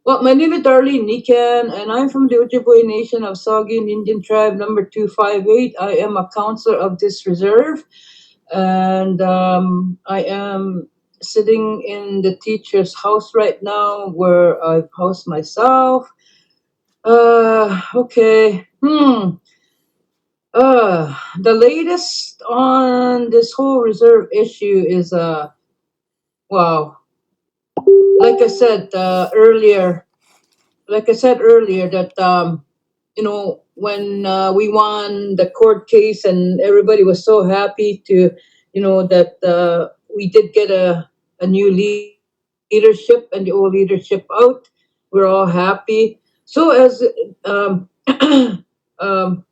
Well, my name is Darlene Necan, and I'm from the Ojibway Nation of Saugeen Indian Tribe number 258. I am a councillor of this reserve, and I am sitting in the teacher's house right now where I've housed myself. Okay. The latest on this whole reserve issue is, wow, like I said earlier, that when we won the court case and everybody was so happy to that we did get a new leadership and the old leadership out. We're all happy. So as um, um,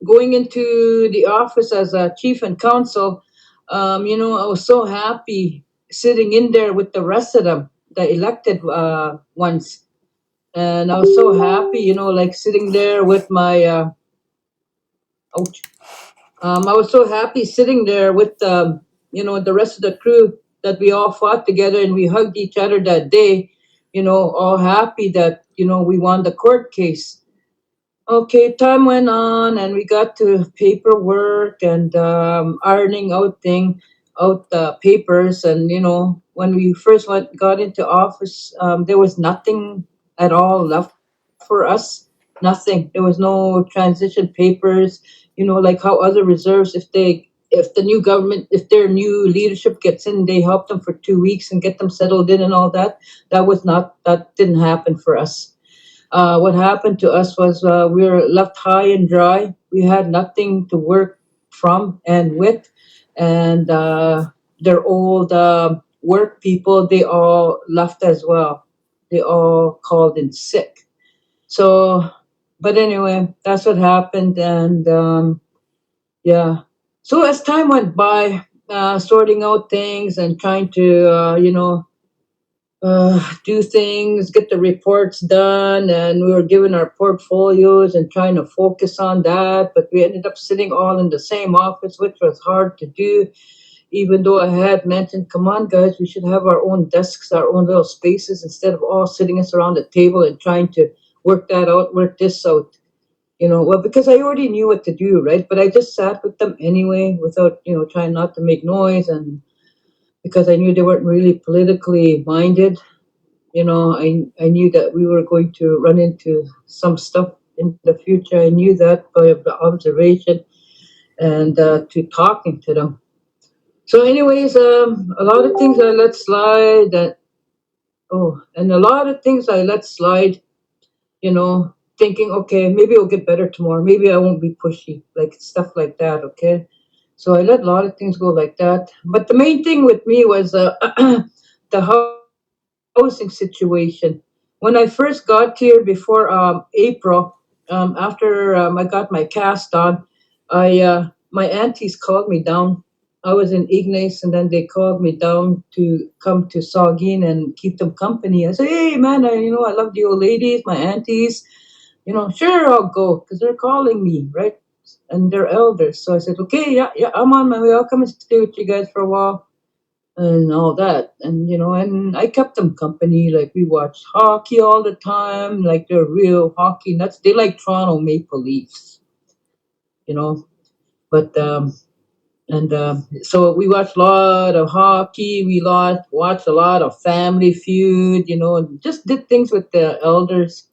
going into the office as a chief and council, I was so happy sitting in there with the rest of them, the elected ones. And I was so happy, like sitting there with my, ouch. I was so happy sitting there with, the rest of the crew that we all fought together and we hugged each other that day, all happy that, we won the court case. Okay, time went on and we got to paperwork and ironing out the papers. And, when we first got into office, there was nothing at all left for us. Nothing. There was no transition papers, like how other reserves, if the new government, if their new leadership gets in, they help them for 2 weeks and get them settled in and all that. That didn't happen for us. What happened to us was we were left high and dry. We had nothing to work from and with, and their old work people, they all left as well. They all called in sick. So, but anyway, that's what happened, and yeah. So as time went by, sorting out things and trying to, do things, get the reports done, and we were given our portfolios and trying to focus on that. But we ended up sitting all in the same office, which was hard to do, even though I had mentioned, come on, guys, we should have our own desks, our own little spaces, instead of all sitting us around the table and trying to work that out, work this out. Well, because I already knew what to do, right? But I just sat with them anyway without, trying not to make noise, and because I knew they weren't really politically minded. I knew that we were going to run into some stuff in the future. I knew that by observation and to talking to them. So, anyways, a lot of things I let slide. And a lot of things I let slide. Thinking, okay, maybe it'll get better tomorrow. Maybe I won't be pushy, like stuff like that. Okay. So I let a lot of things go like that. But the main thing with me was the housing situation. When I first got here before April, after I got my cast on, my aunties called me down. I was in Ignace, and then they called me down to come to Saugeen and keep them company. I said, "Hey, man, I love the old ladies, my aunties. Sure, I'll go because they're calling me, right? And they're elders." So I said, "Okay, yeah, I'm on my way. I'll come and stay with you guys for a while." And all that. And I kept them company. Like we watched hockey all the time. Like they're real hockey nuts. They like Toronto Maple Leafs, you know. But and so we watched a lot of hockey. We watched a lot of Family Feud, and just did things with the elders.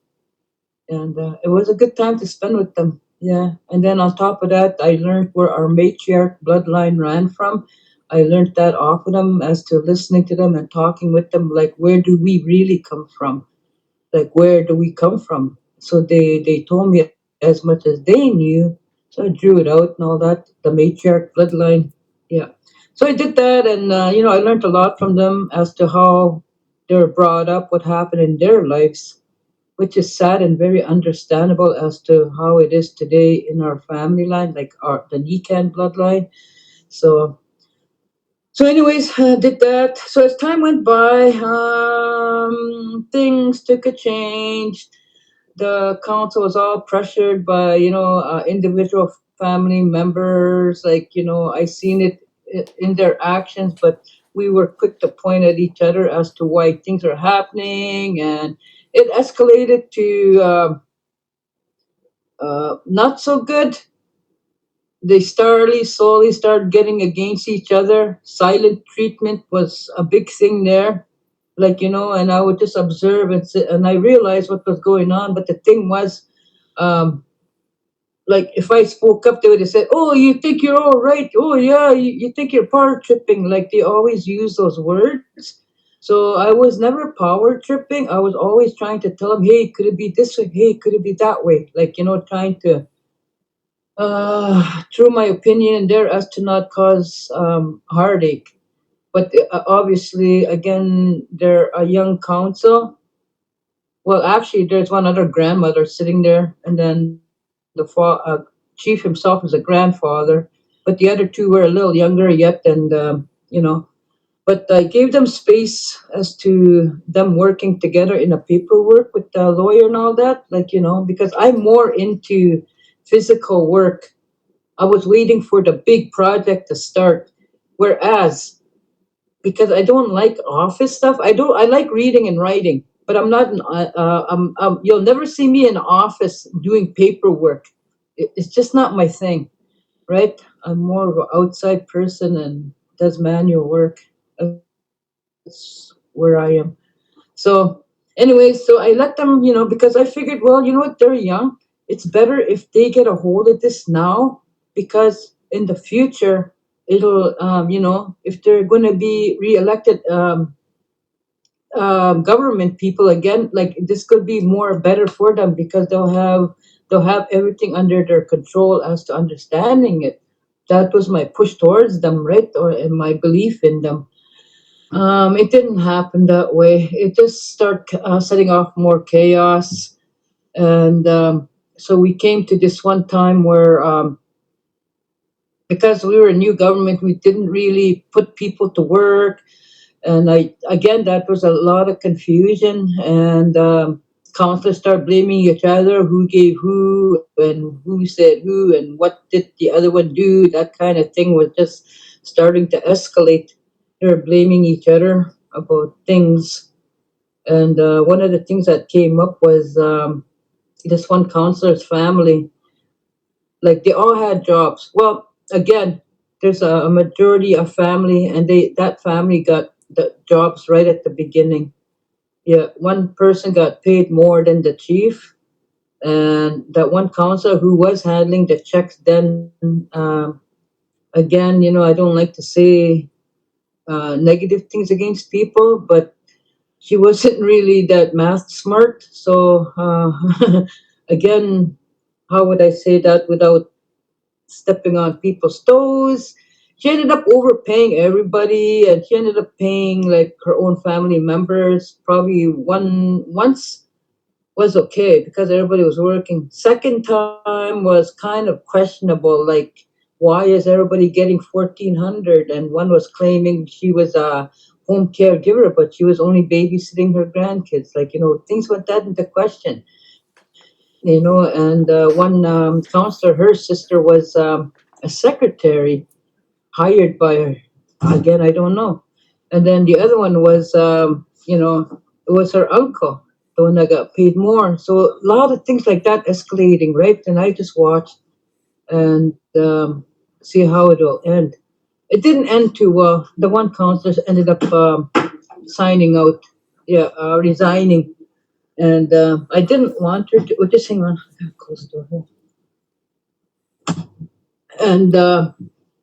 And it was a good time to spend with them. Yeah. And then on top of that, I learned where our matriarch bloodline ran from. I learned that off of them as to listening to them and talking with them, like, where do we really come from? Like, where do we come from? So they told me as much as they knew. So I drew it out and all that, the matriarch bloodline. Yeah. So I did that, and, I learned a lot from them as to how they were brought up, what happened in their lives, which is sad and very understandable as to how it is today in our family line, like the Necan bloodline. So anyways, did that. So as time went by, things took a change. The council was all pressured by, individual family members. Like, I seen it in their actions, but we were quick to point at each other as to why things are happening, and it escalated to not so good. They slowly started getting against each other. Silent treatment was a big thing there. Like, and I would just observe and sit, and I realized what was going on. But the thing was, um, like if I spoke up, they would have said, "Oh, you think you're all right? Oh, yeah, you think you're power tripping?" Like they always use those words. So I was never power tripping. I was always trying to tell them, "Hey, could it be this way? Hey, could it be that way?" Like trying to through my opinion there as to not cause heartache. But obviously, again, they're a young council. Well, actually, there's one other grandmother sitting there, and then chief himself is a grandfather. But the other two were a little younger yet, and But I gave them space as to them working together in a paperwork with the lawyer and all that, because I'm more into physical work. I was waiting for the big project to start. Whereas, because I don't like office stuff, I like reading and writing, but I'm not. You'll never see me in office doing paperwork. It's just not my thing, right? I'm more of an outside person and does manual work. That's where I am. So, anyways, so I let them, because I figured, well, you know what, they're young. It's better if they get a hold of this now, because in the future, it'll, if they're going to be reelected government people again, like this could be more better for them because they'll have everything under their control as to understanding it. That was my push towards them, right, or in my belief in them. It didn't happen that way. It just started setting off more chaos. And so we came to this one time where, because we were a new government, we didn't really put people to work. And again, that was a lot of confusion. And councillors started blaming each other, who gave who, and who said who, and what did the other one do. That kind of thing was just starting to escalate. They were blaming each other about things. And one of the things that came up was this one councillor's family. Like they all had jobs. Well, again, there's a majority of family, and that family got the jobs right at the beginning. Yeah, one person got paid more than the chief, and that one councillor who was handling the checks then. Again, I don't like to say negative things against people, but she wasn't really that math smart. So again, how would I say that without stepping on people's toes? She ended up overpaying everybody, and she ended up paying like her own family members. Probably once was okay because everybody was working. Second time was kind of questionable, like why is everybody getting 1,400? And one was claiming she was a home caregiver, but she was only babysitting her grandkids. Like things went that into question. And one counselor, her sister was a secretary hired by her. Again, I don't know. And then the other one was, it was her uncle, the one that got paid more. So a lot of things like that escalating, right? And I just watched and see how it will end. It didn't end too well. The one counselor ended up signing out, yeah, resigning. And I didn't want her to. Oh, just hang on. I gotta close the door. And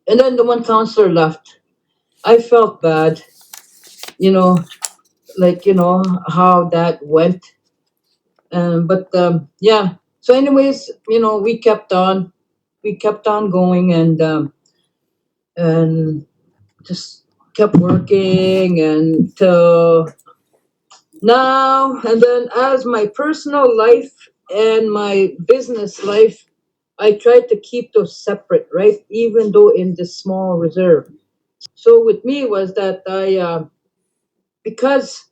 and then the one counselor left. I felt bad, you know, like how that went. But yeah. So, anyways, we kept on going, and just kept working until now. And then, as my personal life and my business life, I tried to keep those separate, right? Even though in this small reserve. So with me was that because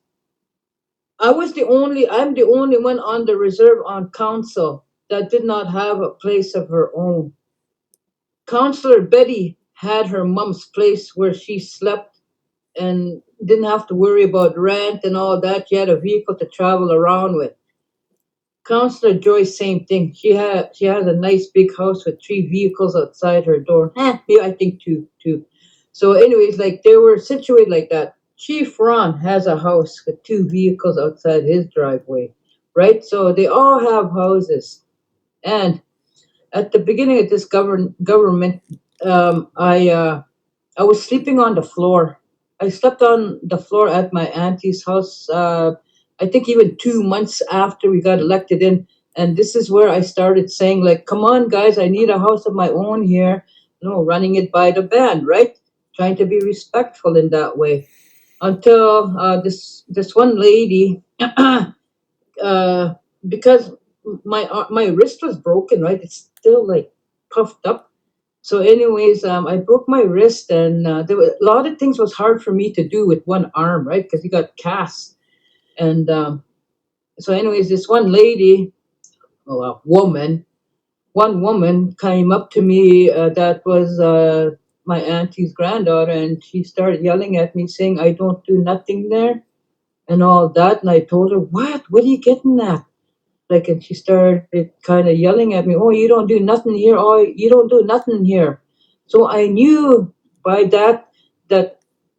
I'm the only one on the reserve on council that did not have a place of her own. Councillor Betty had her mom's place where she slept, and didn't have to worry about rent and all that. She had a vehicle to travel around with. Councillor Joyce, same thing. She has a nice big house with 3 vehicles outside her door. Yeah, I think two. So, anyways, like they were situated like that. Chief Ron has a house with 2 vehicles outside his driveway, right? So they all have houses. And at the beginning of this government, I was sleeping on the floor. I slept on the floor at my auntie's house. I think even 2 months after we got elected in, and this is where I started saying like, "Come on, guys, I need a house of my own here." Running it by the band, right? Trying to be respectful in that way. Until this one lady, uh, because my wrist was broken, right? It's still like puffed up. So, anyways, I broke my wrist, and there were a lot of things was hard for me to do with one arm, right? Because you got casts, and so, anyways, this one lady, oh, one woman came up to me that was my auntie's granddaughter, and she started yelling at me, saying, "I don't do nothing there," and all that. And I told her, "What? What are you getting at?" Like, and she started kind of yelling at me, "Oh, you don't do nothing here. Oh, you don't do nothing here." So I knew by that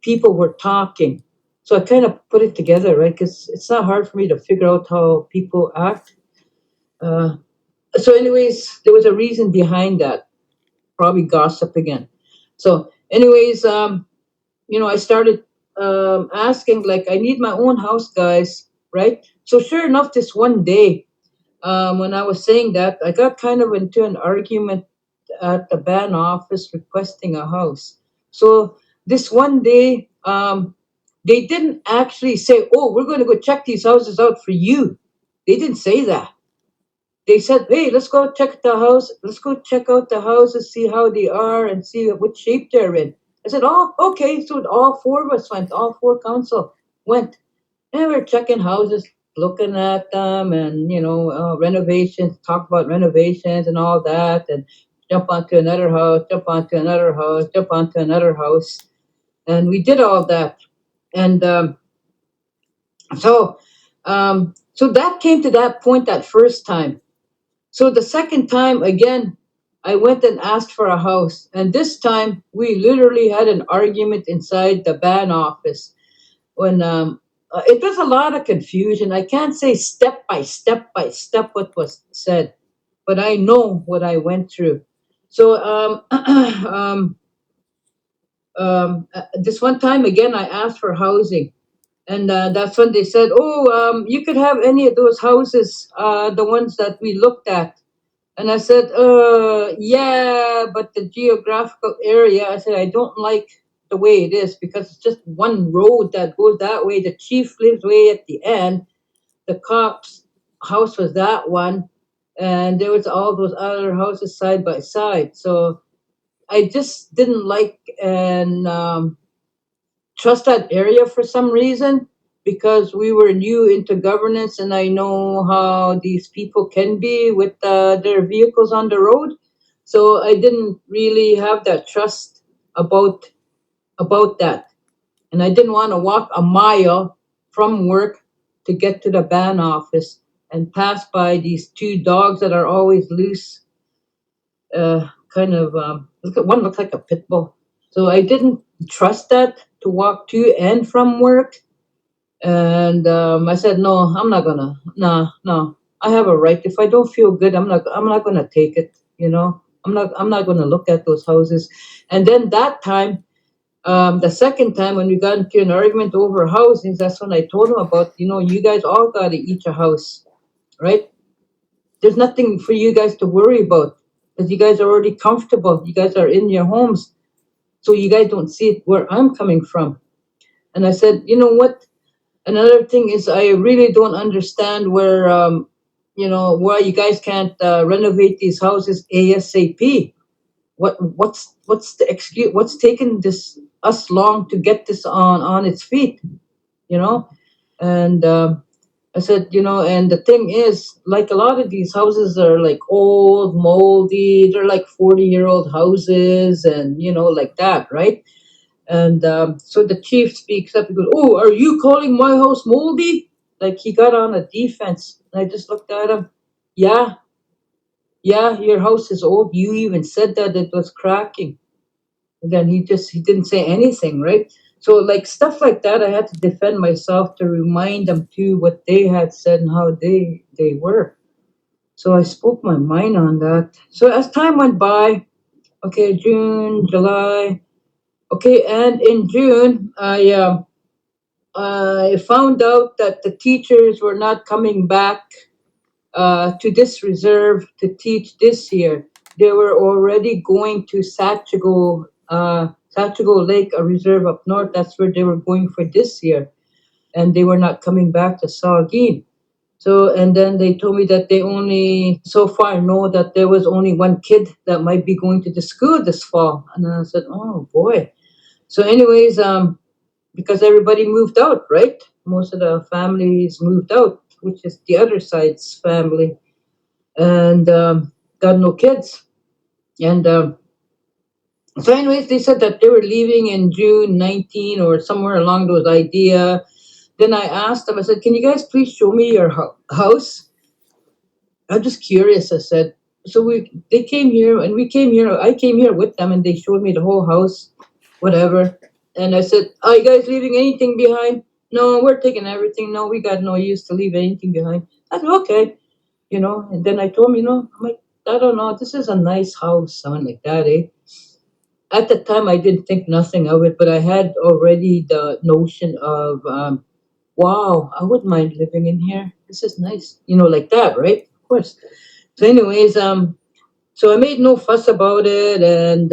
people were talking. So I kind of put it together, right? Because it's not hard for me to figure out how people act. Uh, so, anyways, there was a reason behind that. Probably gossip again. So, anyways, I started asking, like, I need my own house, guys, right? So, sure enough, this one day, when I was saying that, I got kind of into an argument at the ban office requesting a house. So this one day, they didn't actually say, "Oh, we're going to go check these houses out for you." They didn't say that. They said, "Hey, let's go check the house. Let's go check out the houses, see how they are, and see what shape they're in." I said, "Oh, okay." So all 4 of us went. All 4 council went. And we're checking houses, looking at them, and renovations. Talk about renovations and all that, and jump onto another house, jump onto another house, jump onto another house, and we did all that. And so, so that came to that point that first time. So the second time again, I went and asked for a house, and this time we literally had an argument inside the ban office when it was a lot of confusion. I can't say step by step what was said, but I know what I went through. So this one time again, I asked for housing, and that's when they said, "Oh, you could have any of those houses, the ones that we looked at." And I said, yeah, but the geographical area, I said, I don't like the way it is because it's just one road that goes that way. The chief lives way at the end. The cop's house was that one. And there was all those other houses side by side. So I just didn't like and trust that area for some reason because we were new into governance and I know how these people can be with their vehicles on the road. So I didn't really have that trust about that. And I didn't want to walk a mile from work to get to the ban office and pass by these 2 dogs that are always loose. Kind of one looks like a pit bull. So I didn't trust that to walk to and from work. And I said, no, I'm not gonna. No. I have a right. If I don't feel good, I'm not gonna take it. I'm not gonna look at those houses. And then that time, the second time when we got into an argument over housing, that's when I told him about, you guys all gotta each a house, right? There's nothing for you guys to worry about because you guys are already comfortable. You guys are in your homes, so you guys don't see it where I'm coming from. And I said, you know what? Another thing is I really don't understand why you guys can't renovate these houses ASAP. What's the excuse? What's taking us long to get this on its feet? You know, and I said, and the thing is, like a lot of these houses are like old, moldy. They're like 40-year-old houses, and like that, right? And so the chief speaks up. He goes, "Oh, are you calling my house moldy?" Like he got on a defense. And I just looked at him. Yeah, yeah, your house is old. You even said that it was cracking. And then he didn't say anything, right? So like stuff like that, I had to defend myself to remind them too what they had said and how they were. So I spoke my mind on that. So as time went by, okay, June, July, okay, and in June, I found out that the teachers were not coming back to this reserve to teach this year. They were already going to Sachigo Lake, a reserve up north. That's where they were going for this year, and they were not coming back to Saugeen. So, and then they told me that they only so far know that there was only one kid that might be going to the school this fall. And I said, oh boy. So, anyways, because everybody moved out, right? Most of the families moved out, which is the other side's family, and got no kids. And so, anyways, they said that they were leaving in June 19 or somewhere along those idea. Then I asked them, I said, can you guys please show me your house? I'm just curious, I said. So they came here and we came here. I came here with them and they showed me the whole house, whatever. And I said, are you guys leaving anything behind? No, we're taking everything. No, we got no use to leave anything behind. I said, okay, And then I told him, I'm like, I don't know, this is a nice house, something like that, eh? At the time, I didn't think nothing of it, but I had already the notion of, wow, I wouldn't mind living in here. This is nice, like that, right? Of course. So, anyways, so I made no fuss about it, and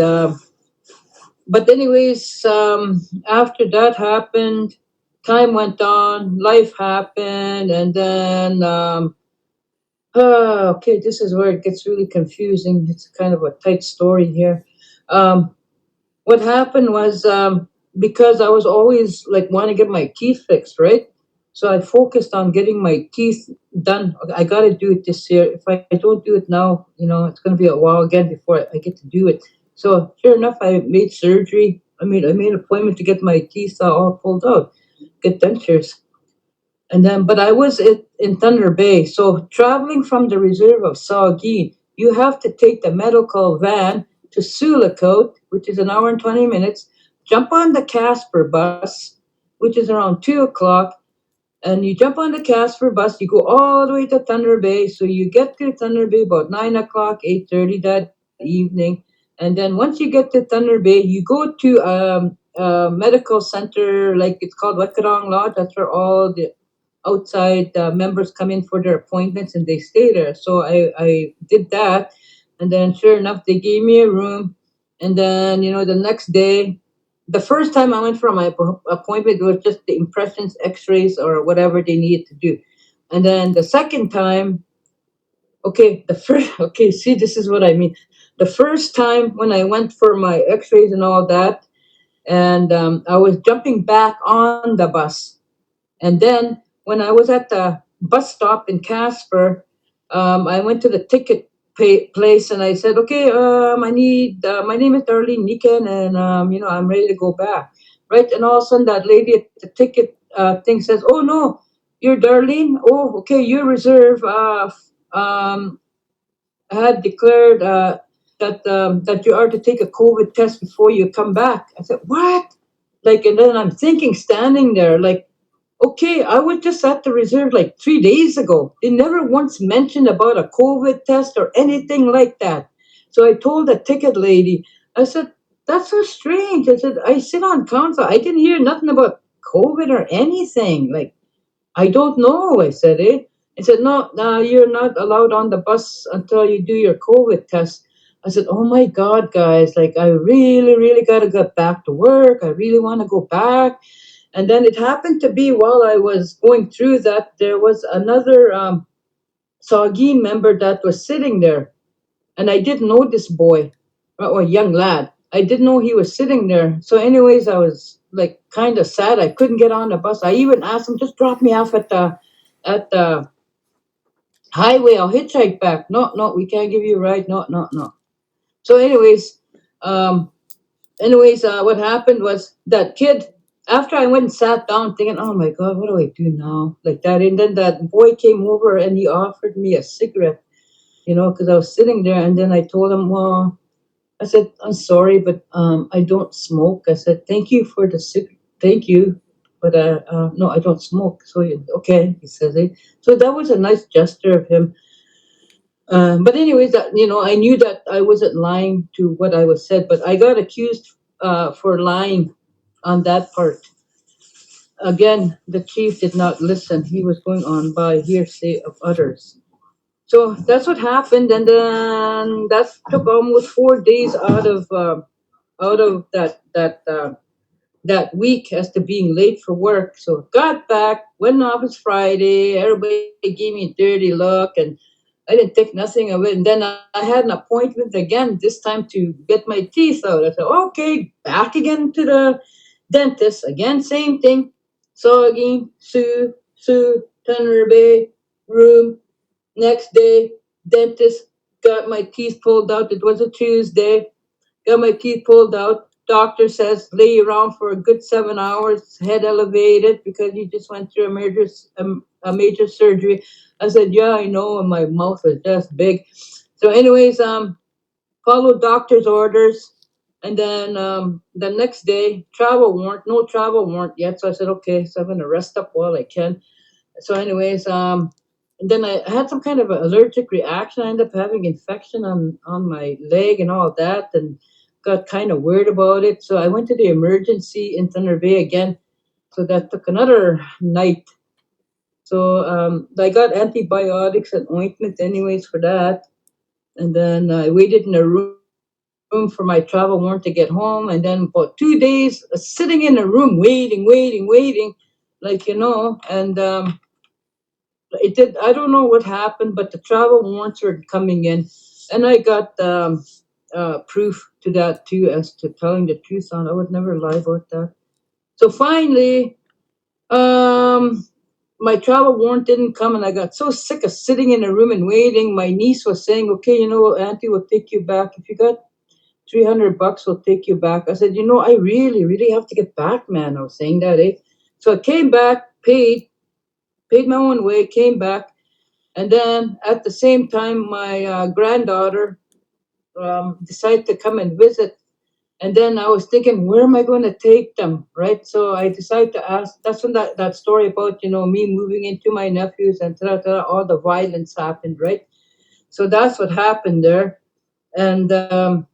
but anyways, after that happened, time went on, life happened, and then okay, this is where it gets really confusing. It's kind of a tight story here. Um, what happened was because I was always like wanting to get my teeth fixed, right? So I focused on getting my teeth done. I got to do it this year. If I don't do it now, it's going to be a while again before I get to do it. So sure enough, I made surgery. I made an appointment to get my teeth all pulled out, get dentures. And then, but I was in Thunder Bay. So traveling from the reserve of Saugeen, you have to take the medical van to Sulicote, which is an hour and 20 minutes, jump on the Casper bus, which is around 2 o'clock, and you jump on the Casper bus, you go all the way to Thunder Bay. So you get to Thunder Bay about 9 o'clock, 8:30 that evening. And then once you get to Thunder Bay, you go to a medical center, like it's called Wakarong Lodge. That's where all the outside members come in for their appointments and they stay there. So I did that. And then sure enough, they gave me a room. And then, the next day, the first time I went for my appointment was just the impressions, x-rays, or whatever they needed to do. And then the second time, okay, okay, see, this is what I mean. The first time when I went for my x-rays and all that, and I was jumping back on the bus. And then when I was at the bus stop in Casper, I went to the ticket place and I said, okay, I need, my name is Darlene Necan and, I'm ready to go back. Right. And all of a sudden that lady at the ticket thing says, oh, no, you're Darlene. Oh, okay, you're reserved. Had declared that you are to take a COVID test before you come back. I said, what? Like, and then I'm thinking, standing there, like, okay, I was just at the reserve like 3 days ago. They never once mentioned about a COVID test or anything like that. So I told the ticket lady, I said, that's so strange. I said, I sit on council. I didn't hear nothing about COVID or anything. Like, I don't know, I said, eh? I said, no, no, you're not allowed on the bus until you do your COVID test. I said, oh my God, guys, like I really, really got to get back to work. I really want to go back. And then it happened to be while I was going through that, there was another Saugeen member that was sitting there. And I didn't know this boy, or young lad. I didn't know he was sitting there. So, anyways, I was like kind of sad. I couldn't get on the bus. I even asked him, just drop me off at the highway. I'll hitchhike back. No, no, we can't give you a ride. No, no, no. So, anyways, um, anyways, what happened was that kid, after I went and sat down thinking, oh my God, what do I do now? Like that. And then that boy came over and he offered me a cigarette, because I was sitting there. And then I told him, well, I said, I'm sorry, but I don't smoke. I said, thank you for the cigarette. Thank you. But no, I don't smoke. So, okay, he says it. So that was a nice gesture of him. But anyways, I knew that I wasn't lying to what I was said, but I got accused for lying on that part. Again, the chief did not listen. He was going on by hearsay of others. So that's what happened, and then that took almost 4 days out of that week as to being late for work. So got back, went in office Friday. Everybody gave me a dirty look, and I didn't think nothing of it. And then I had an appointment again, this time to get my teeth out. I said, okay, back again to the dentist. Again, same thing. Saugeen, Sue, Thunder Bay, room. Next day, dentist, got my teeth pulled out. It was a Tuesday. Got my teeth pulled out. Doctor says lay around for a good 7 hours, head elevated because you just went through a major surgery. I said, yeah, I know, and my mouth is just big. So, anyways, followed doctor's orders, and then the next day, travel warrant, no travel warrant yet. So I said, okay, so I'm gonna rest up while I can. So, anyways, and then I had some kind of an allergic reaction. I ended up having infection on my leg and all that, and got kind of weird about it. So I went to the emergency in Thunder Bay again. So that took another night. So I got antibiotics and ointment anyways for that. And then I waited in a room for my travel warrant to get home. And then for 2 days, sitting in a room, waiting, and I don't know what happened, but the travel warrants were coming in, and I got proof to that too, as to telling the truth on. I would never lie about that. So finally, um, my travel warrant didn't come, and I got so sick of sitting in a room and waiting. My niece was saying, "Okay, Auntie will take you back if you got $300. We'll take you back." I said, I really, really have to get back, man. I was saying that, eh? So I came back, paid my own way, came back, and then at the same time, my granddaughter decided to come and visit. And then I was thinking, where am I going to take them, right? So I decided to ask. That's when that story about me moving into my nephews and all the violence happened, right? So that's what happened there, and then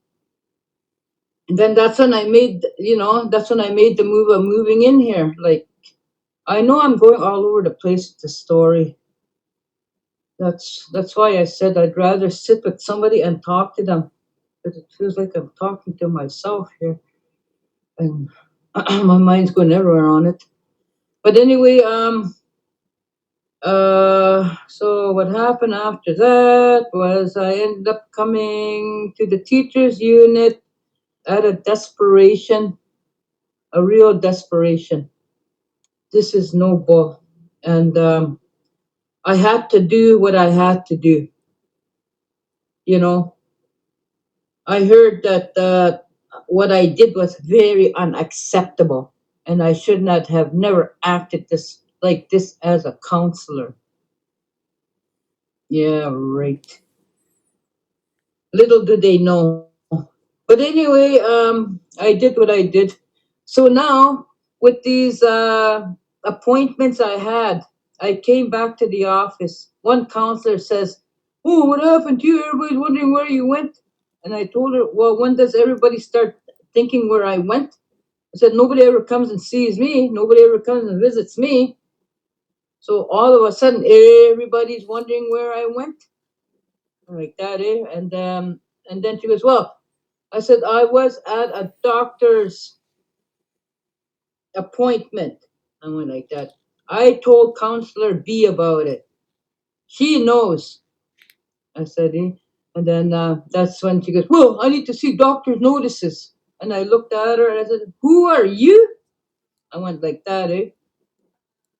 that's when I made the move of moving in here. Like, I know I'm going all over the place with the story. That's why I said I'd rather sit with somebody and talk to them, but it feels like I'm talking to myself here, and my mind's going everywhere on it. But anyway, so what happened after that was I ended up coming to the teachers unit at a real desperation. This is no ball, and I had to do what I had to do. You know, I heard that what I did was very unacceptable, and I should not have never acted this as a counselor. Yeah, right. Little do they know. But anyway, I did what I did. So now, with these appointments I had, I came back to the office. One counselor says, "Oh, what happened to you? Everybody's wondering where you went." And I told her, "Well, when does everybody start thinking where I went?" I said, "Nobody ever comes and sees me. Nobody ever comes and visits me. So all of a sudden, everybody's wondering where I went." Like that, eh? And then she goes, "Well," I said, "I was at a doctor's appointment." I went like that. "I told Counselor B about it. She knows." I said, eh? And then that's when she goes, "Well, I need to see doctor's notices." And I looked at her and I said, "Who are you?" I went like that, eh?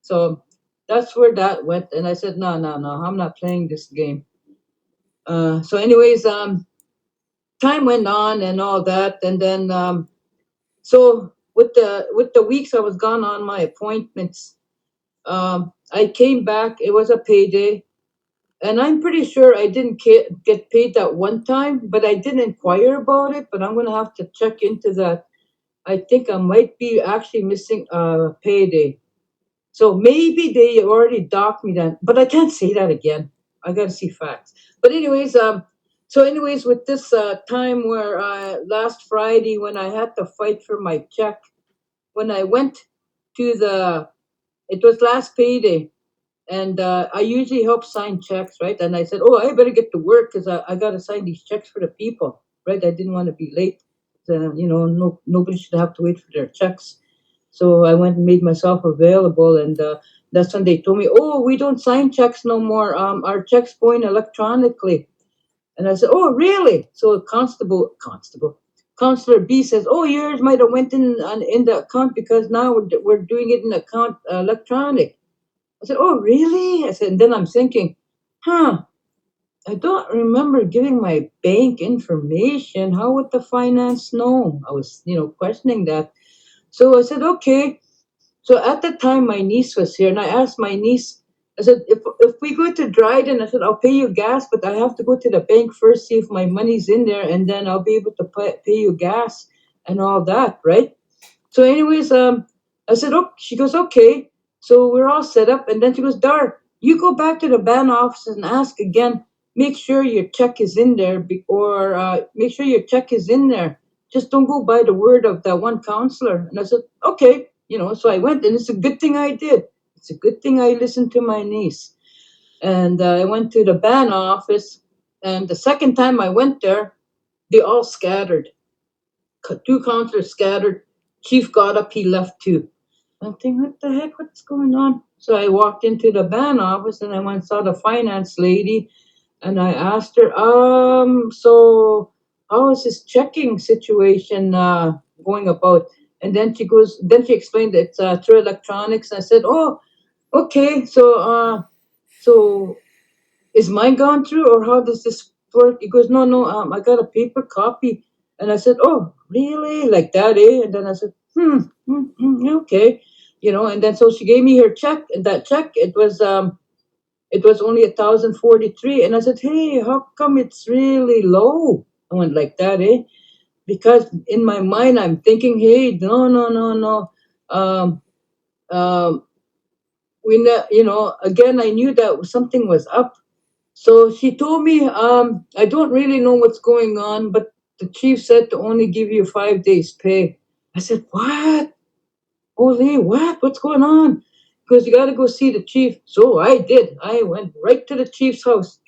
So that's where that went. And I said, "No, no, no, I'm not playing this game." So anyways, time went on and all that. And then So with the weeks I was gone on my appointments, I came back. It was a payday, and I'm pretty sure I didn't get paid that one time, but I didn't inquire about it. But I'm gonna have to check into that. I think I might be actually missing a payday. So maybe they already docked me then, but I can't say that again. I gotta see facts. But anyways, with this time where last Friday when I had to fight for my check, when I went to it was last payday, and I usually help sign checks, right? And I said, oh, I better get to work because I gotta sign these checks for the people, right? I didn't want to be late. Nobody should have to wait for their checks. So I went and made myself available, and that's when they told me, "Oh, we don't sign checks no more. Our checks going electronically." And I said, "Oh, really?" So Councillor B says, "Oh, yours might have went in the account because now we're doing it in account electronic." I said, "Oh, really?" I said, and then I'm thinking, "Huh? I don't remember giving my bank information. How would the finance know?" I was, questioning that. So I said, "Okay." So at the time, my niece was here, and I asked my niece, I said, if we go to Dryden, I said, I'll pay you gas, but I have to go to the bank first, see if my money's in there, and then I'll be able to pay you gas and all that, right? So, anyways, I said, oh, she goes, okay. So we're all set up, and then she goes, Dar, you go back to the ban office and ask again. Make sure your check is in there, or make sure your check is in there. Just don't go by the word of that one counselor. And I said, okay. So I went, and it's a good thing I did. It's a good thing I listened to my niece. And I went to the ban office, and the second time I went there, they all scattered. Two counselors scattered. Chief got up, he left too. I'm thinking, what the heck, what's going on? So I walked into the ban office, and I went and saw the finance lady, and I asked her, so how is this checking situation going about? And then she explained it's through electronics. I said, oh, okay. So is mine gone through, or how does this work? He goes, no, I got a paper copy. And I said, oh, really? Like that, eh? And then I said, okay. And then so she gave me her check, and that check, it was only 1,043. And I said, hey, how come it's really low? I went like that, eh? Because in my mind, I'm thinking, hey, no. Um, um, again, I knew that something was up. So she told me, I don't really know what's going on, but the chief said to only give you 5 days pay. I said, what? Holy, what? What's going on? Because you got to go see the chief. So I did. I went right to the chief's house.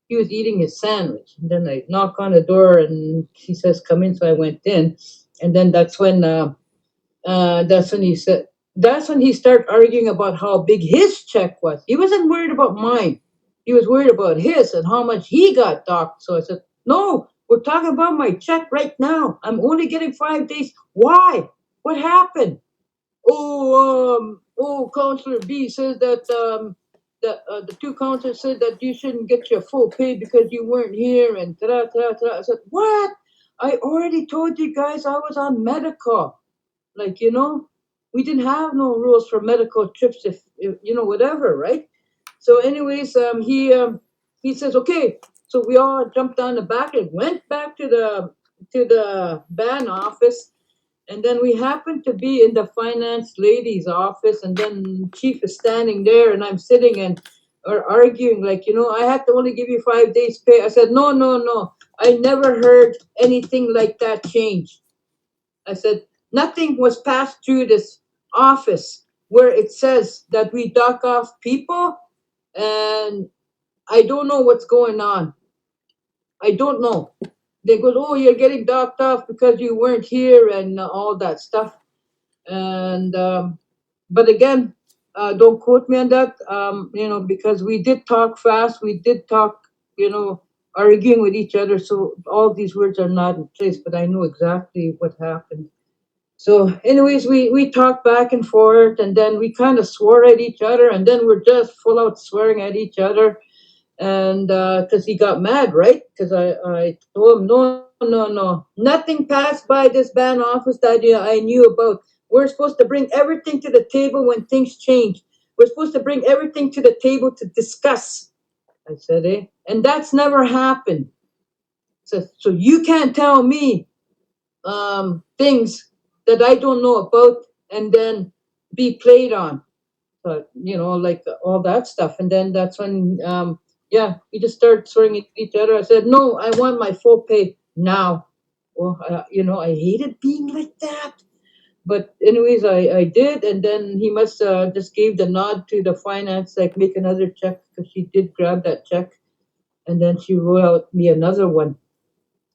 He was eating his sandwich. And then I knock on the door, and he says, come in. So I went in. And then that's when he started arguing about how big his check was. He wasn't worried about mine. He was worried about his and how much he got docked. So I said, no, we're talking about my check right now. I'm only getting 5 days. Why? What happened? Councillor B says that the two councillors said that you shouldn't get your full pay because you weren't here, and ta-da. I said, what? I already told you guys I was on medical. Like, we didn't have no rules for medical trips if whatever, right? So anyways, he says, okay. So we all jumped on the back and went back to the ban office. And then we happened to be in the finance lady's office, and then chief is standing there, and I'm sitting and or arguing like, I had to only give you 5 days pay. I said, no. I never heard anything like that change. I said, nothing was passed through this office where it says that we dock off people, and I don't know what's going on. I don't know. They go, oh, you're getting docked off because you weren't here and all that stuff. And but again, don't quote me on that. Because we did talk fast. We did talk, arguing with each other. So all these words are not in place, but I know exactly what happened. So anyways, we talked back and forth, and then we kind of swore at each other, and then we're just full out swearing at each other. And because he got mad, right? Because I told him, no, no. Nothing passed by this ban office that I knew about. We're supposed to bring everything to the table when things change. We're supposed to bring everything to the table to discuss. I said, eh? And that's never happened. So you can't tell me things that I don't know about and then be played on. Like all that stuff. And then that's when, we just started swearing at each other. I said, no, I want my full pay now. Well, I hated being like that. But anyways, I did. And then he must just gave the nod to the finance, like make another check, because she did grab that check. And then she wrote out me another one.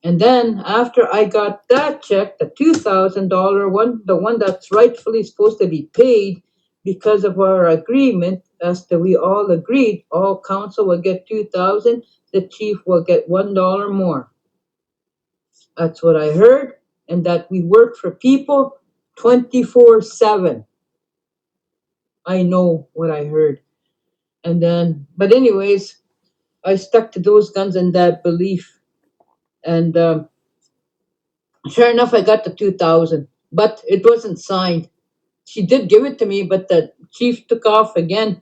And then after I got that check, the $2,000 one, the one that's rightfully supposed to be paid because of our agreement, as to we all agreed, all council will get 2,000, the chief will get $1 more. That's what I heard, and that we work for people 24/7. I know what I heard. And then, but anyways, I stuck to those guns and that belief. And sure enough, I got the 2,000, but it wasn't signed. She did give it to me, but the chief took off again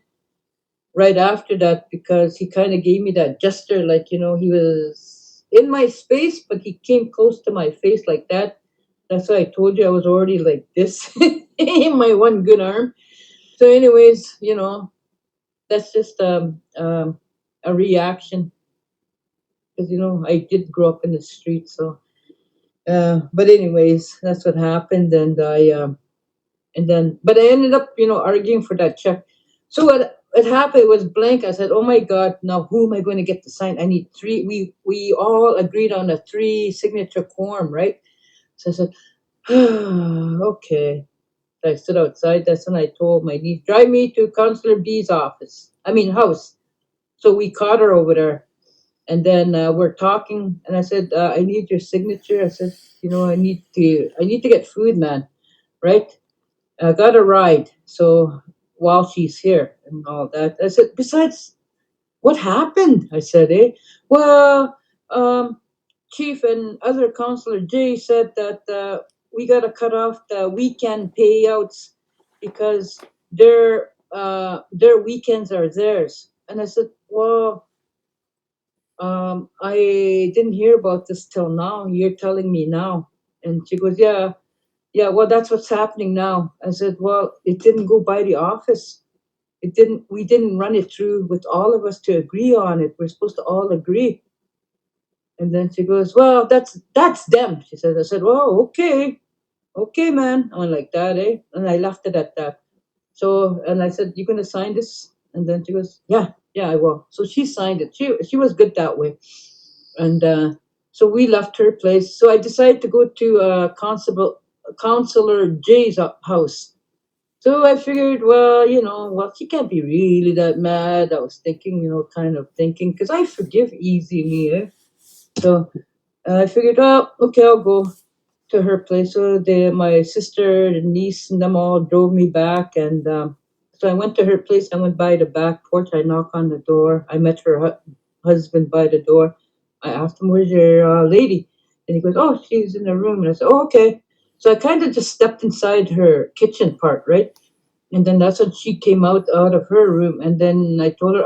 right after that, because he kind of gave me that gesture, like, he was in my space, but he came close to my face like that. That's why I told you I was already like this in my one good arm. So, anyways, that's just a reaction, because I did grow up in the street. So, but anyways, that's what happened, and but I ended up, arguing for that check. So what it happened, it was blank. I said, "Oh my God, now who am I going to get to sign? I need three." We all agreed on a 3 signature quorum, right? So I said, "Okay." So I stood outside. That's when I told my niece, "Drive me to Councillor B's house." So we caught her over there, and then we're talking, and I said, "I need your signature." I said, I need to get food, man, right? I got a ride. So while she's here and all that, I said, besides, what happened? I said, eh? Well, Chief and other Councillor Jay said that we got to cut off the weekend payouts because their weekends are theirs. And I said, well, I didn't hear about this till now. You're telling me now. And she goes, yeah. Yeah, well, that's what's happening now. I said, well, it didn't go by the office. We didn't run it through with all of us to agree on it. We're supposed to all agree. And then she goes, well, that's them. She says, I said, well, okay. Okay, man. I went like that, eh? And I left it at that. So, and I said, you going to sign this? And then she goes, yeah, I will. So she signed it. She was good that way. And so we left her place. So I decided to go to Councillor Jay's house. So I figured, well, she can't be really that mad. I was thinking, kind of thinking, because I forgive easily. Eh? So I figured, oh, okay, I'll go to her place. So my sister, the niece, and them all drove me back. And so I went to her place. I went by the back porch. I knocked on the door. I met her husband by the door. I asked him, where's your lady? And he goes, oh, she's in the room. And I said, oh, okay. So I kind of just stepped inside her kitchen part, right? And then that's when she came out of her room. And then I told her,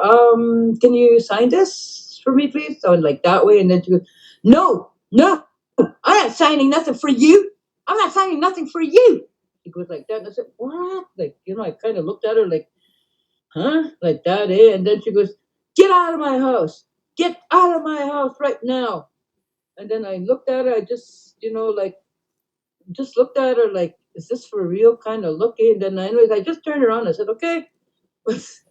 can you sign this for me, please? So I was like that way. And then she goes, no, I'm not signing nothing for you. I'm not signing nothing for you. She goes like that. And I said, what? Like, I kind of looked at her like, huh? Like that, eh? And then she goes, get out of my house. Get out of my house right now. And then I looked at her. I just, just looked at her like, is this for real kind of looking? And then anyways, I just turned around. I said, okay.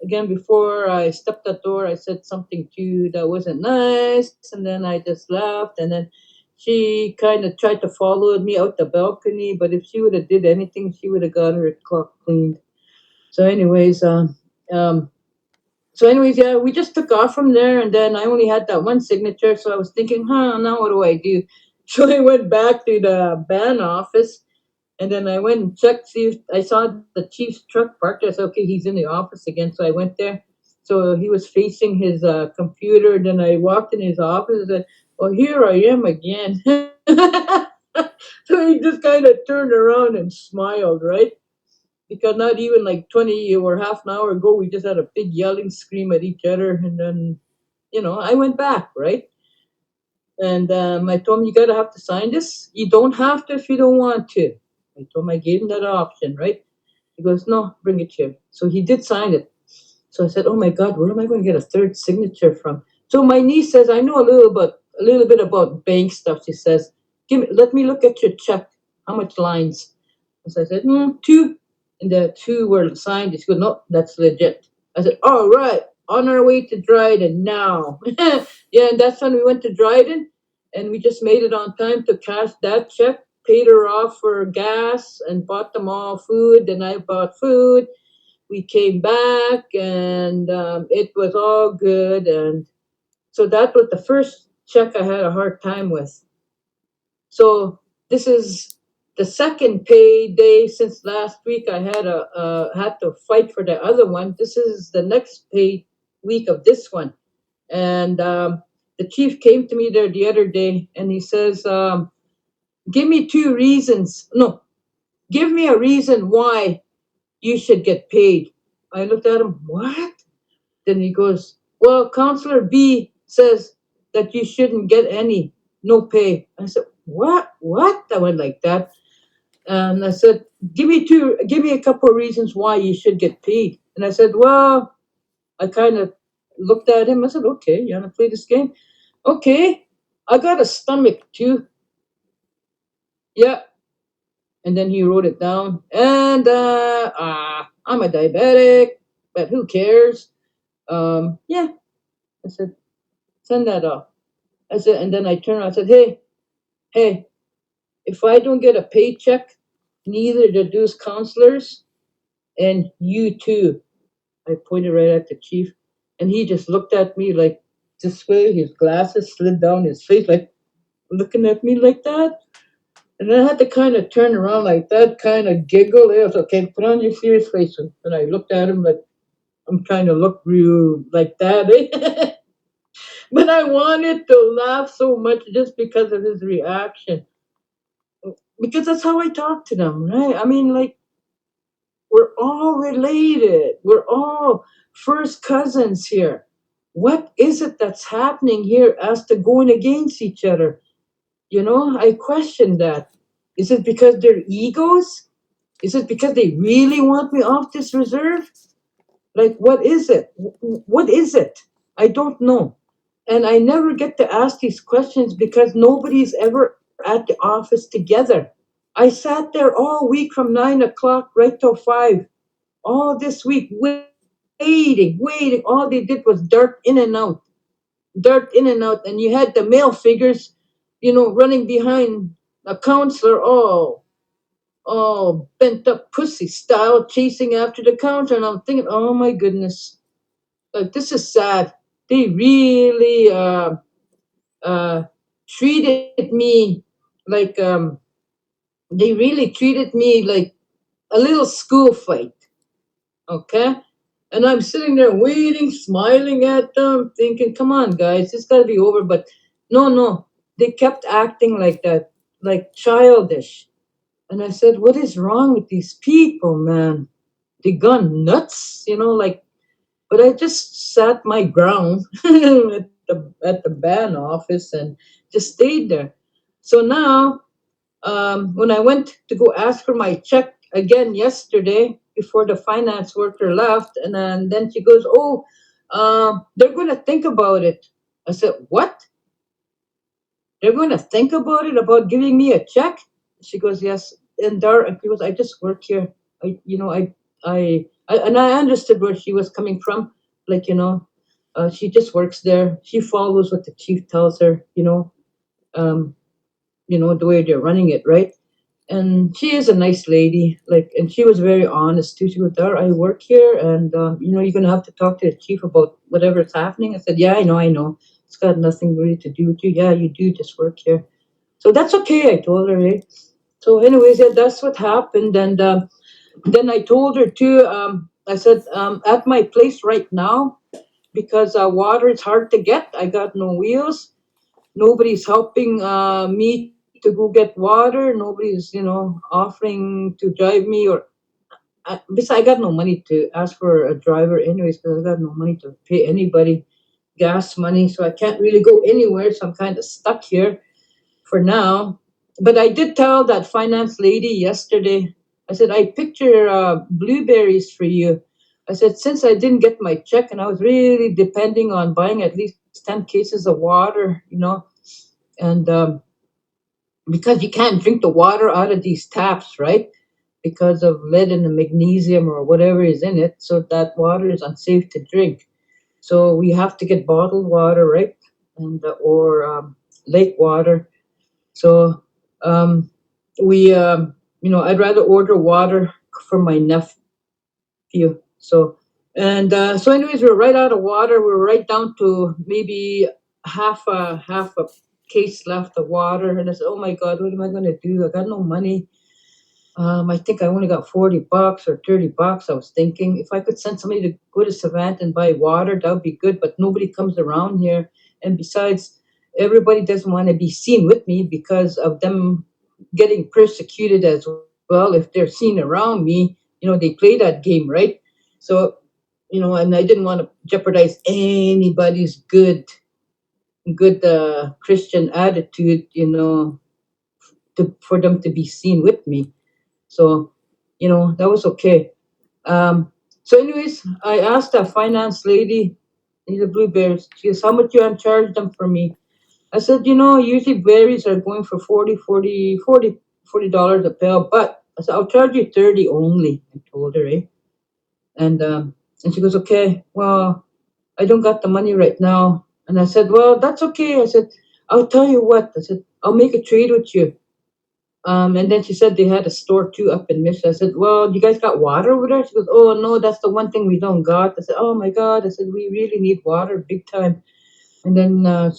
Again, before I stepped that door, I said something to you that wasn't nice. And then I just left. And then she kind of tried to follow me out the balcony. But if she would have did anything, she would have got her clock cleaned. So anyways, yeah, we just took off from there, and then I only had that one signature, so I was thinking, now what do I do? So I went back to the ban office, and then I went and checked, see if I saw the chief's truck parked there. I said, okay, he's in the office again, so I went there. So he was facing his computer. Then I walked in his office and said, "Well, here I am again." So he just kind of turned around and smiled, right? Because not even like 20 or half an hour ago, we just had a big yelling scream at each other. And then, I went back, right? And I told him, you gotta have to sign this. You don't have to if you don't want to. I told him I gave him that option, right? He goes, no, bring it here. So he did sign it. So I said, oh my God, where am I going to get a third signature from? So my niece says, I know a little bit about bank stuff. She says, let me look at your check. How much lines? So I said, two. And the two were signed. She goes, no, that's legit. I said, all right, on our way to Dryden now. Yeah, and that's when we went to Dryden, and we just made it on time to cash that check, paid her off for gas, and bought them all food. Then I bought food. We came back, and it was all good. And so that was the first check I had a hard time with. So this is the second payday since last week. I had to fight for the other one. This is the next pay week of this one, and the chief came to me there the other day, and he says, "Give me two reasons. No, give me a reason why you should get paid." I looked at him. What? Then he goes, well, Councillor B says that you shouldn't get no pay. I said, what? I went like that. And I said, give me a couple of reasons why you should get paid. And I said, well, I kind of looked at him. I said, okay, you want to play this game? Okay, I got a stomach too. Yeah. And then he wrote it down. And I'm a diabetic, but who cares? Yeah. I said, send that off. I said, and then I turned around. I said, hey, if I don't get a paycheck, neither do those counselors, and you too. I pointed right at the chief, and he just looked at me like this way. His glasses slid down his face, like looking at me like that. And then I had to kind of turn around like that, kind of giggle. I was okay, put on your serious face. And I looked at him like I'm trying to look real like that. Eh? But I wanted to laugh so much just because of his reaction. Because that's how I talk to them, right? I mean, like, we're all related. We're all first cousins here. What is it that's happening here as to going against each other? I question that. Is it because they're egos? Is it because they really want me off this reserve? Like, what is it? What is it? I don't know. And I never get to ask these questions because nobody's ever at the office together. I sat there all week from 9 o'clock right till 5, all this week, waiting. All they did was dart in and out, And you had the male figures, running behind a counselor, all bent up pussy style, chasing after the counter. And I'm thinking, oh my goodness, like this is sad. They really uh, treated me like a little school fight. Okay, and I'm sitting there waiting, smiling at them, thinking, "Come on, guys, this got to be over." But no, they kept acting like that, like childish. And I said, "What is wrong with these people, man? They gone nuts, like." But I just sat my ground at the ban office and just stayed there. So now, when I went to go ask for my check again yesterday before the finance worker left, and then she goes, "Oh, they're going to think about it." I said, "What? They're going to think about it about giving me a check?" She goes, "Yes." And she goes, "I just work here. And I understood where she was coming from. Like, she just works there. She follows what the chief tells her. Um, the way they're running it, right?" And she is a nice lady, and she was very honest too. She goes, "Dar, I work here, and you're gonna have to talk to the chief about whatever's happening." I said, "Yeah, I know. It's got nothing really to do with you. Yeah, you do just work here, so that's okay." I told her, eh? So, anyways, yeah, that's what happened, and then I told her too. I said, at my place right now, because water is hard to get. I got no wheels. Nobody's helping me to go get water. Nobody's, offering to drive me, or besides, I got no money to ask for a driver anyways, because I got no money to pay anybody gas money, so I can't really go anywhere. So I'm kind of stuck here for now. But I did tell that finance lady yesterday, I said, I picture blueberries for you. I said, since I didn't get my check and I was really depending on buying at least 10 cases of water, and because you can't drink the water out of these taps, right? Because of lead and the magnesium or whatever is in it. So that water is unsafe to drink. So we have to get bottled water, right? And or lake water. So I'd rather order water for my nephew. So anyways, we're right out of water. We're right down to maybe half a case left of water. And I said, oh my God, what am I going to do? I got no money. I think I only got $40 or $30. I was thinking if I could send somebody to go to Savannah and buy water, that would be good. But nobody comes around here. And besides, everybody doesn't want to be seen with me because of them getting persecuted as well. If they're seen around me, they play that game, right? So, and I didn't want to jeopardize anybody's good Christian attitude, for them to be seen with me. So, that was okay. So anyways, I asked that finance lady, the blueberries, she goes, how much you charge them for me? I said, usually berries are going for $40 a pound, but I said, I'll charge you 30 only, I told her, eh? And she goes, okay, well, I don't got the money right now. And I said, well, that's okay. I said, I'll tell you what. I said, I'll make a trade with you. And then she said they had a store too up in Mission. I said, well, you guys got water over there? She goes, oh, no, that's the one thing we don't got. I said, oh, my God. I said, we really need water big time. And then I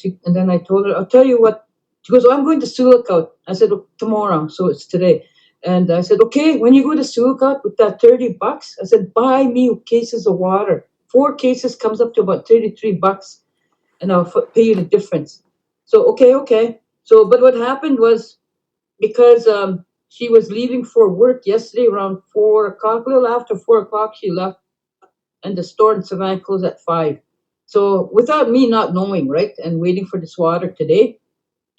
told her, I'll tell you what. She goes, oh, I'm going to Sulakaut. I said, oh, tomorrow. So it's today. And I said, okay, when you go to Sulakaut with that $30, I said, buy me cases of water. 4 cases comes up to about $33, and I'll pay you the difference. So, okay. So, but what happened was, because she was leaving for work yesterday around 4 o'clock, a little after 4 o'clock, she left, and the store in Savannah closed at 5. So without me not knowing, right, and waiting for this water today,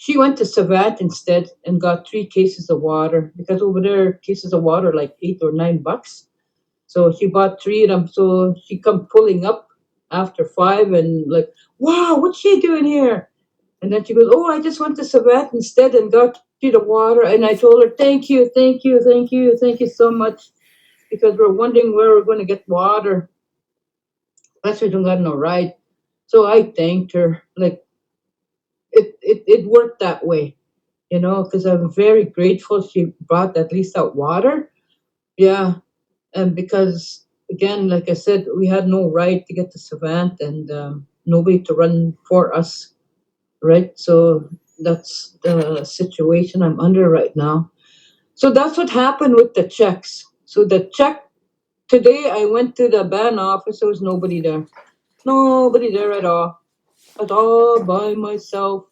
she went to Savannah instead and got 3 cases of water, because over there cases of water like $8 or $9. So she bought 3 of them. So she come pulling up after 5 and like, wow, what's she doing here? And then she goes, oh, I just went to Savannah instead and got you the water. And I told her, thank you so much, because we're wondering where we're going to get water. Plus, we don't got no ride. So I thanked her. Like, it worked that way, because I'm very grateful she brought at least that water. Yeah. And because, again, like I said, we had no right to get to Savannah, and nobody to run for us. Right? So that's the situation I'm under right now. So that's what happened with the checks. So the check today, I went to the ban office. There was nobody there. Nobody there at all by myself.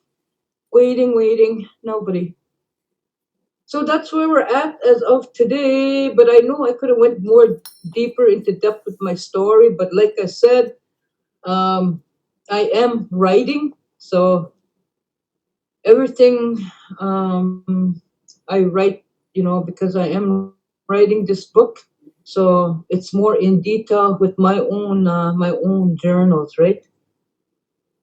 Waiting. Nobody. So that's where we're at as of today. But I know I could have went more deeper into depth with my story. But like I said, I am writing. So everything I write, because I am writing this book, so it's more in detail with my own journals, right?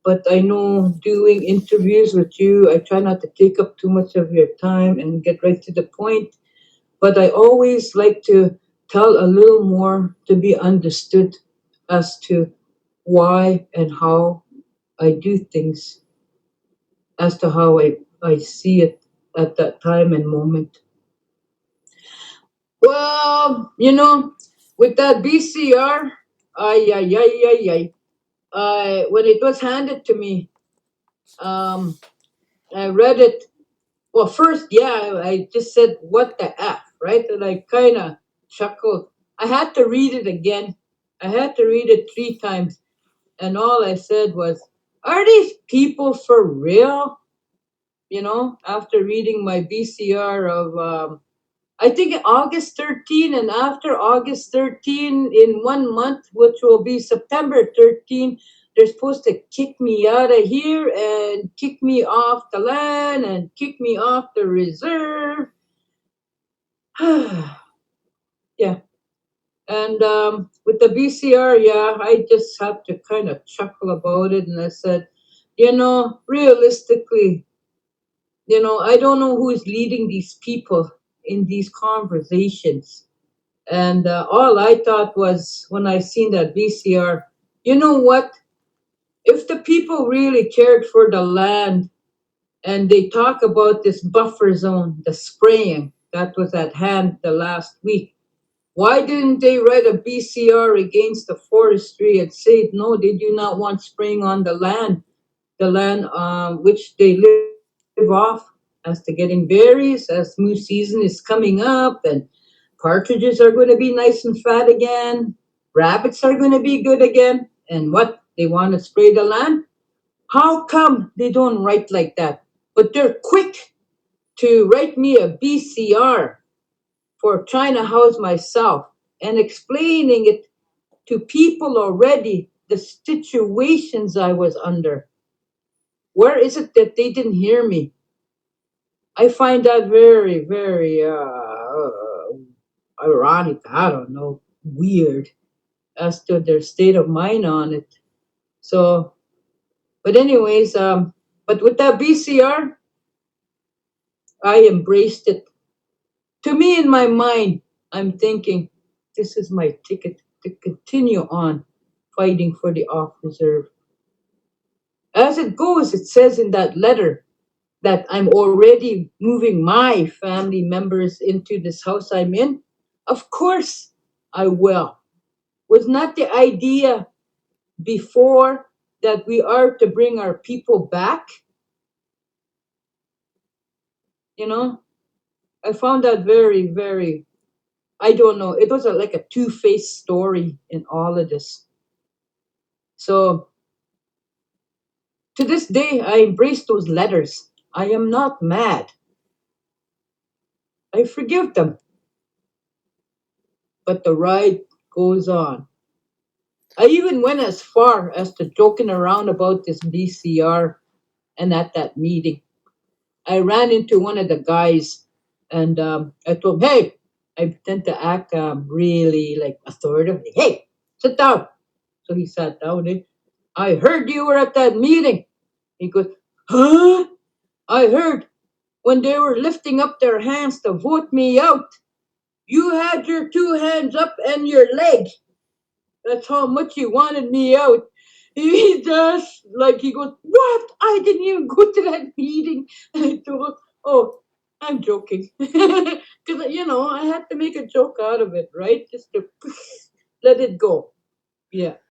But I know doing interviews with you, I try not to take up too much of your time and get right to the point. But I always like to tell a little more to be understood as to why and how I do things, as to how I see it at that time and moment. Well, with that BCR, when it was handed to me, I read it. Well, first, yeah, I just said, what the F, right? And I kind of chuckled. I had to read it again. I had to read it 3 times. And all I said was, are these people for real? After reading my BCR of, I think August 13, and after August 13, in 1 month, which will be September 13, they're supposed to kick me out of here and kick me off the land and kick me off the reserve. Yeah. And with the BCR, yeah, I just had to kind of chuckle about it. And I said, realistically, I don't know who is leading these people in these conversations. And all I thought was when I seen that VCR, you know what? If the people really cared for the land and they talk about this buffer zone, the spraying that was at hand the last week, why didn't they write a BCR against the forestry and say, no, they do not want spraying on the land which they live off as to getting berries, as moose season is coming up, and partridges are going to be nice and fat again, rabbits are going to be good again, and what? They want to spray the land? How come they don't write like that? But they're quick to write me a BCR for trying to house myself and explaining it to people already, the situations I was under. Where is it that they didn't hear me? I find that very, very ironic. I don't know, weird as to their state of mind on it. So, but anyways, but with that BCR, I embraced it. To me, in my mind, I'm thinking, this is my ticket to continue on fighting for the off reserve. As it goes, it says in that letter that I'm already moving my family members into this house I'm in. Of course, I will. Was not the idea before that we are to bring our people back? You know, I found that very, very, I don't know, it was like a two-faced story in all of this. So to this day, I embrace those letters. I am not mad. I forgive them. But the ride goes on. I even went as far as to joking around about this BCR, and at that meeting, I ran into one of the guys and I told him, hey, I tend to act really like authoritative. Hey, sit down. So he sat down and I heard you were at that meeting. He goes, huh? I heard when they were lifting up their hands to vote me out, you had your two hands up and your leg. That's how much he wanted me out. He just like he goes, what? I didn't even go to that meeting. And I thought, oh, I'm joking, because I had to make a joke out of it, right? Just to let it go. Yeah.